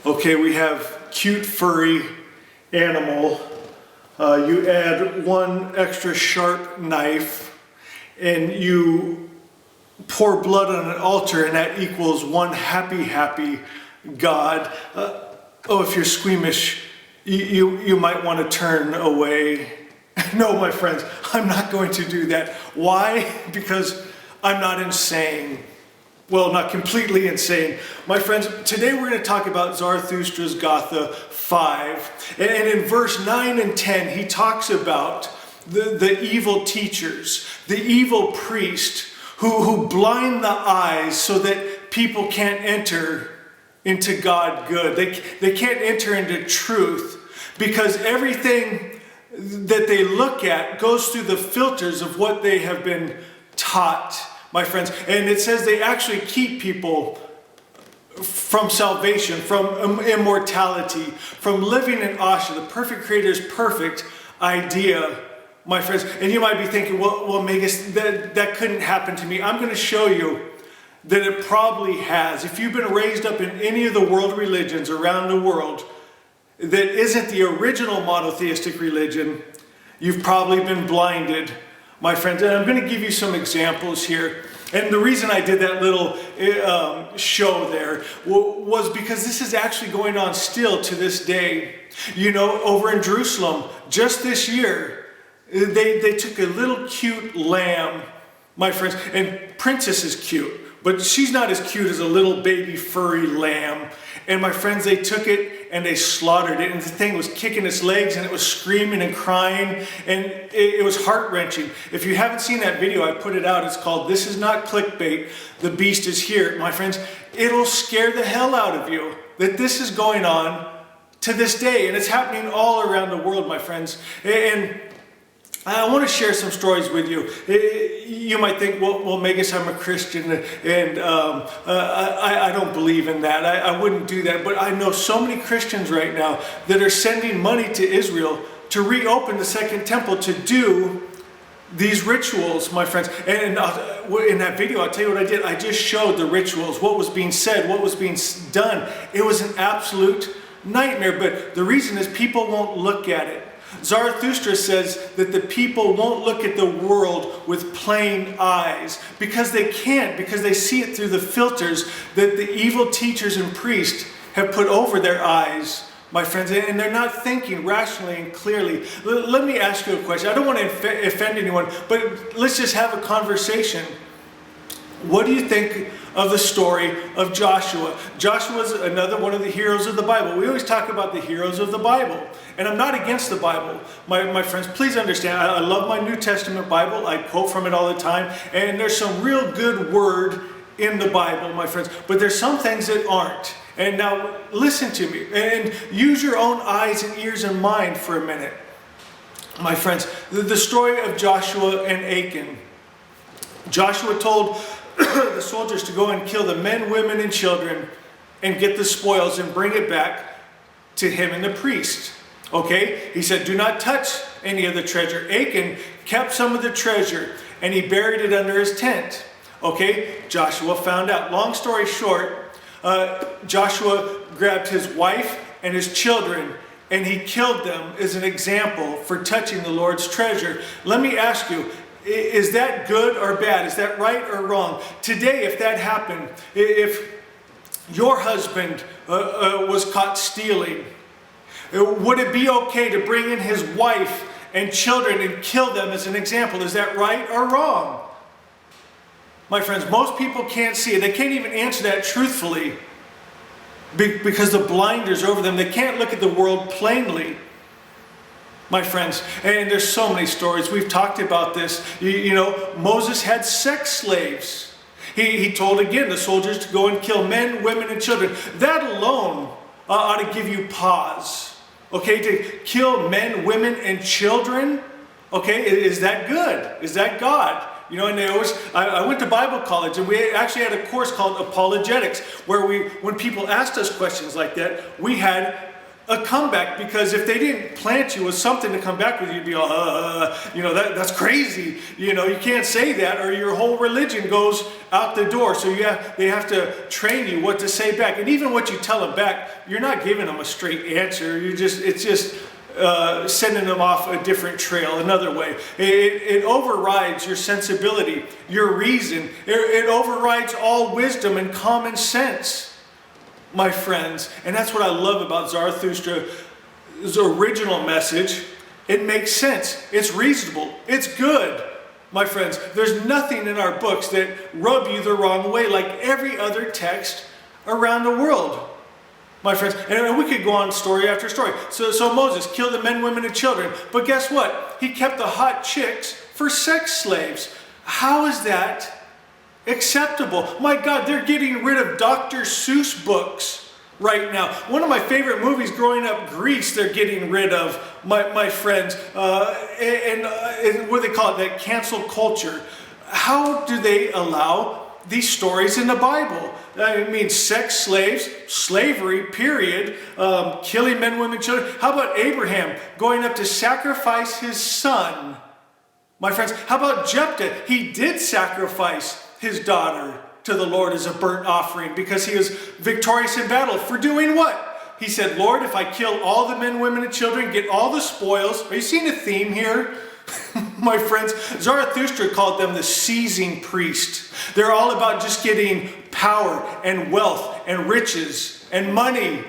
Okay, we have cute furry animal. You add one extra sharp knife and you pour blood on an altar, and that equals one happy God. If you're squeamish, you might want to turn away. No, my friends, I'm not going to do that. Why? Because I'm not insane. Well, not completely insane. My friends, today we're going to talk about Zarathustra's Gatha 5. And in verse 9 and 10, he talks about the evil teachers, the evil priest who blind the eyes so that people can't enter into God good. They can't enter into truth because everything that they look at goes through the filters of what they have been taught, my friends. And it says they actually keep people from salvation, from immortality, from living in Asha, the perfect Creator's perfect idea, my friends. And you might be thinking, well, Magus, that couldn't happen to me. I'm going to show you that it probably has. If you've been raised up in any of the world religions around the world that isn't the original monotheistic religion, you've probably been blinded, my friends. And I'm going to give you some examples here. And the reason I did that little show there was because this is actually going on still to this day. You know, over in Jerusalem, just this year, they took a little cute lamb, my friends, and Princess is cute, but she's not as cute as a little baby furry lamb. And my friends, they took it and they slaughtered it, and the thing was kicking its legs and it was screaming and crying, and it was heart-wrenching. If you haven't seen that video, I put it out. It's called "This Is Not Clickbait, The Beast Is Here." My friends, it'll scare the hell out of you that this is going on to this day, and it's happening all around the world, my friends. And I want to share some stories with you. You might think, well, Magus, I'm a Christian, and I don't believe in that. I wouldn't do that. But I know so many Christians right now that are sending money to Israel to reopen the Second Temple to do these rituals, my friends. And in that video, I'll tell you what I did. I just showed the rituals, what was being said, what was being done. It was an absolute nightmare. But the reason is people won't look at it. Zarathustra says that the people won't look at the world with plain eyes because they can't, because they see it through the filters that the evil teachers and priests have put over their eyes, my friends, and they're not thinking rationally and clearly. Let me ask you a question. I don't want to offend anyone, but let's just have a conversation. What do you think of the story of Joshua? Joshua is another one of the heroes of the Bible. We always talk about the heroes of the Bible. And I'm not against the Bible, my friends. Please understand, I love my New Testament Bible. I quote from it all the time. And there's some real good word in the Bible, my friends. But there's some things that aren't. And now listen to me and use your own eyes and ears and mind for a minute. My friends, the story of Joshua and Achan. Joshua told the soldiers to go and kill the men, women, and children and get the spoils and bring it back to him and the priest. Okay? He said, do not touch any of the treasure. Achan kept some of the treasure and he buried it under his tent. Okay? Joshua found out. Long story short, Joshua grabbed his wife and his children and he killed them as an example for touching the Lord's treasure. Let me ask you, is that good or bad? Is that right or wrong? Today, if that happened, if your husband was caught stealing, would it be okay to bring in his wife and children and kill them as an example? Is that right or wrong? My friends, most people can't see it. They can't even answer that truthfully because the blinders over them. They can't look at the world plainly. My friends, and there's so many stories. We've talked about this. You know, Moses had sex slaves. He told again the soldiers to go and kill men, women, and children. That alone ought to give you pause. Okay, to kill men, women, and children. Okay, is that good? Is that God? You know, and they always, I went to Bible college and we actually had a course called apologetics where when people asked us questions like that, we had a comeback, because if they didn't plant you with something to come back with, you'd be all, that's crazy. You can't say that, or your whole religion goes out the door. So they have to train you what to say back. And even what you tell them back, you're not giving them a straight answer. It's just sending them off a different trail, another way. It overrides your sensibility, your reason. It overrides all wisdom and common sense, my friends. And that's what I love about Zarathustra's original message. It makes sense. It's reasonable. It's good, my friends. There's nothing in our books that rub you the wrong way, like every other text around the world, my friends. And we could go on story after story. So Moses killed the men, women, and children. But guess what? He kept the hot chicks for sex slaves. How is that acceptable? My God, they're getting rid of Dr. Seuss books right now. One of my favorite movies growing up, Grease, they're getting rid of, my friends. And what do they call it? That cancel culture. How do they allow these stories in the Bible? I mean, sex slaves, slavery, period, killing men, women, children. How about Abraham going up to sacrifice his son? My friends, how about Jephthah? He did sacrifice his daughter to the Lord as a burnt offering because he was victorious in battle. For doing what? He said, Lord, if I kill all the men, women, and children, get all the spoils. Are you seeing a theme here? My friends, Zarathustra called them the seizing priest. They're all about just getting power and wealth and riches and money,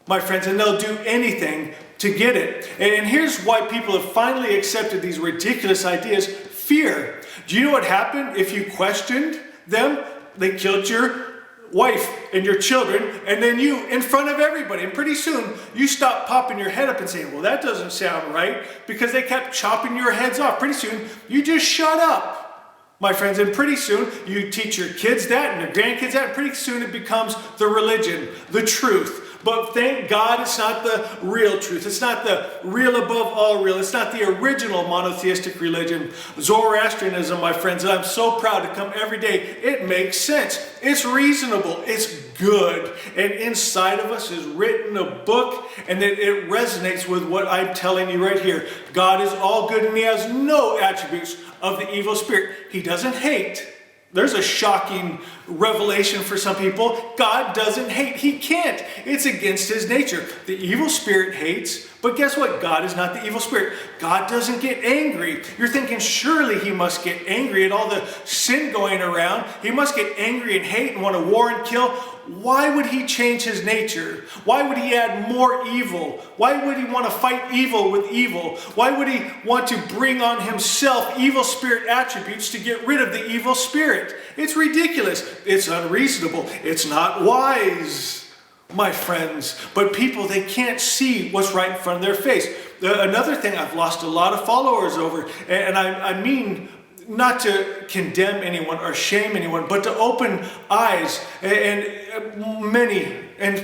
my friends, and they'll do anything to get it. And here's why people have finally accepted these ridiculous ideas: fear. Do you know what happened if you questioned them? They killed your wife and your children, and then you in front of everybody. And pretty soon you stop popping your head up and saying, well, that doesn't sound right, because they kept chopping your heads off. Pretty soon you just shut up, my friends. And pretty soon you teach your kids that and your grandkids that. And pretty soon it becomes the religion, the truth. But thank God it's not the real truth. It's not the real above all real. It's not the original monotheistic religion, Zoroastrianism, my friends. And I'm so proud to come every day. It makes sense. It's reasonable. It's good. And inside of us is written a book, and it resonates with what I'm telling you right here. God is all good, and he has no attributes of the evil spirit. He doesn't hate. There's a shocking revelation for some people. God doesn't hate. He can't. It's against his nature. The evil spirit hates, but guess what? God is not the evil spirit. God doesn't get angry. You're thinking surely he must get angry at all the sin going around. He must get angry and hate and want to war and kill. Why would he change his nature? Why would he add more evil? Why would he want to fight evil with evil? Why would he want to bring on himself evil spirit attributes to get rid of the evil spirit? It's ridiculous. It's unreasonable. It's not wise, my friends. But people, they can't see what's right in front of their face. Another thing I've lost a lot of followers over, and I mean not to condemn anyone or shame anyone, but to open eyes. And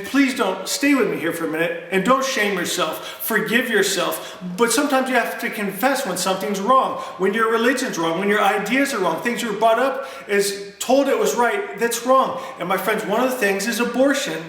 please don't, stay with me here for a minute, and don't shame yourself. Forgive yourself. But sometimes you have to confess when something's wrong, when your religion's wrong, when your ideas are wrong, things you were brought up as told it was right, that's wrong. And my friends, one of the things is abortion.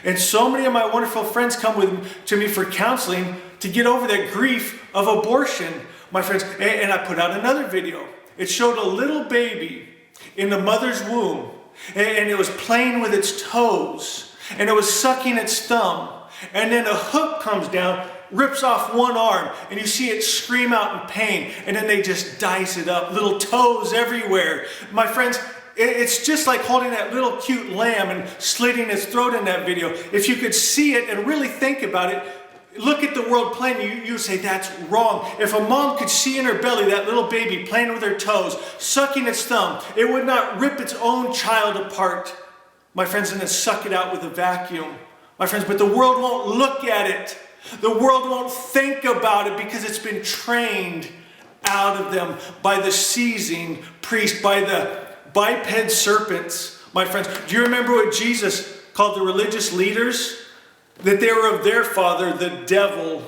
And so many of my wonderful friends come to me for counseling to get over that grief of abortion, my friends. And I put out another video. It showed a little baby in the mother's womb, and it was playing with its toes, and it was sucking its thumb, and then a hook comes down, rips off one arm, and you see it scream out in pain, and then they just dice it up, little toes everywhere. My friends, it's just like holding that little cute lamb and slitting its throat in that video. If you could see it and really think about it, look at the world playing, you say that's wrong. If a mom could see in her belly that little baby playing with her toes, sucking its thumb, it would not rip its own child apart, my friends, and then suck it out with a vacuum, my friends. But the world won't look at it. The world won't think about it because it's been trained out of them by the seizing priest, by the biped serpents, my friends. Do you remember what Jesus called the religious leaders? That they were of their father, the devil,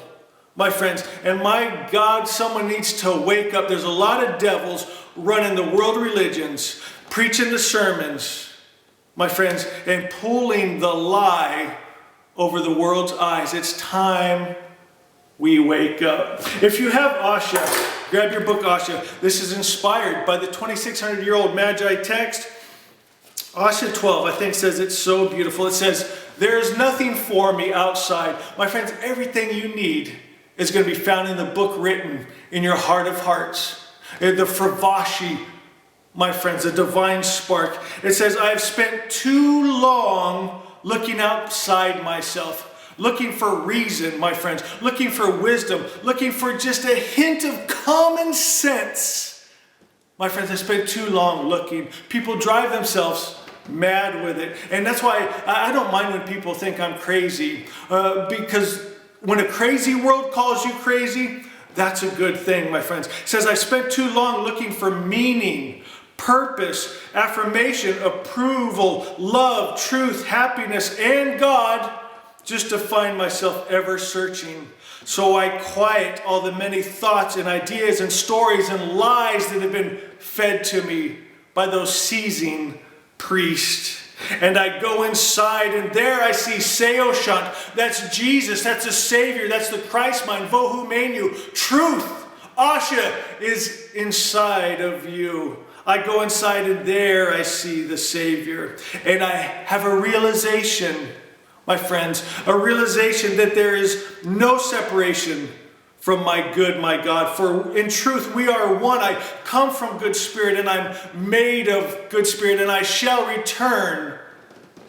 my friends. And my God, someone needs to wake up. There's a lot of devils running the world religions, preaching the sermons, my friends, and pulling the lie over the world's eyes. It's time we wake up. If you have Asha, grab your book Asha. This is inspired by the 2,600-year-old Magi text. Asha 12, I think, says it's so beautiful. It says, there is nothing for me outside. My friends, everything you need is going to be found in the book written in your heart of hearts. The Fravashi, my friends, a divine spark. It says, I have spent too long looking outside myself, looking for reason, my friends, looking for wisdom, looking for just a hint of common sense. My friends, I spent too long looking. People drive themselves mad with it. And that's why I don't mind when people think I'm crazy, because when a crazy world calls you crazy, that's a good thing, my friends. It says, I spent too long looking for meaning, purpose, affirmation, approval, love, truth, happiness, and God, just to find myself ever searching. So I quiet all the many thoughts and ideas and stories and lies that have been fed to me by those seizing priests. And I go inside, and there I see Seoshant. That's Jesus. That's the Savior. That's the Christ mind. Vohu Menu. Truth. Asha is inside of you. I go inside, and there I see the Savior. And I have a realization, my friends, a realization that there is no separation from my good, my God. For in truth, we are one. I come from good spirit, and I'm made of good spirit, and I shall return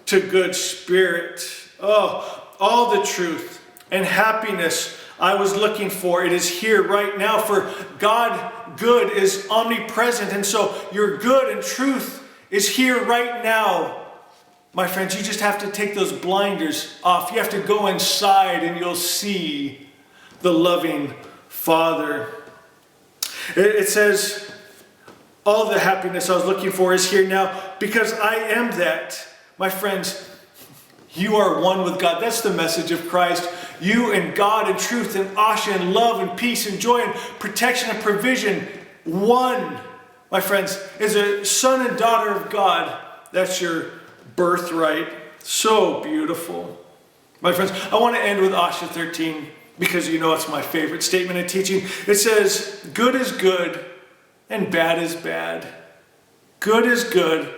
to good spirit. Oh, all the truth and happiness I was looking for, it is here right now. For God, good, is omnipresent, and so your good and truth is here right now. My friends, you just have to take those blinders off. You have to go inside, and you'll see the loving Father. It says, all the happiness I was looking for is here now, because I am that. My friends, you are one with God. That's the message of Christ. You and God and truth and Asha and love and peace and joy and protection and provision. One, my friends, is a son and daughter of God. That's your birthright. So beautiful. My friends, I want to end with Asha 13, because you know it's my favorite statement in teaching. It says, good is good and bad is bad. Good is good,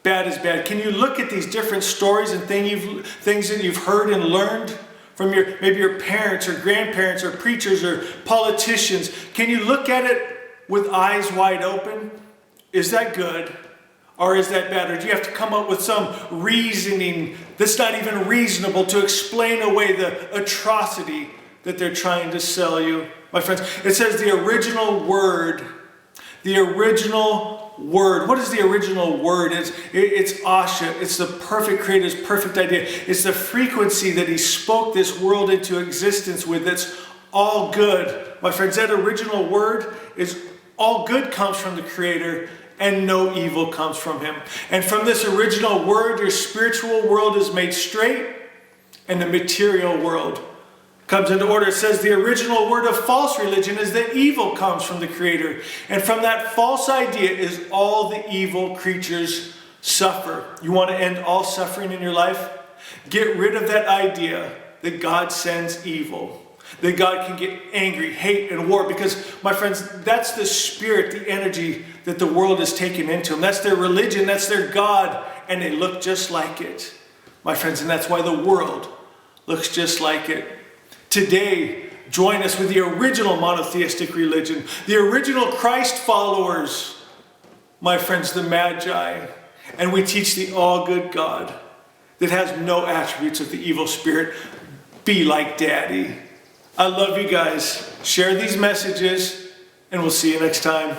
bad is bad. Can you look at these different stories and things that you've heard and learned from maybe your parents or grandparents or preachers or politicians? Can you look at it with eyes wide open? Is that good? Or is that bad? Or do you have to come up with some reasoning that's not even reasonable to explain away the atrocity that they're trying to sell you? My friends, it says the original word. The original word. What is the original word? It's Asha. It's the perfect creator's perfect idea. It's the frequency that he spoke this world into existence with. It's all good. My friends, that original word is all good comes from the Creator, and no evil comes from him. And from this original word, your spiritual world is made straight, and the material world comes into order. It says the original word of false religion is that evil comes from the Creator. And from that false idea is all the evil creatures suffer. You want to end all suffering in your life? Get rid of that idea that God sends evil, that God can get angry, hate, and war. Because, my friends, that's the spirit, the energy that the world has taken into them. That's their religion, that's their God, and they look just like it. My friends, and that's why the world looks just like it. Today, join us with the original monotheistic religion, the original Christ followers, my friends, the Magi. And we teach the all-good God that has no attributes of the evil spirit. Be like Daddy. I love you guys. Share these messages, and we'll see you next time.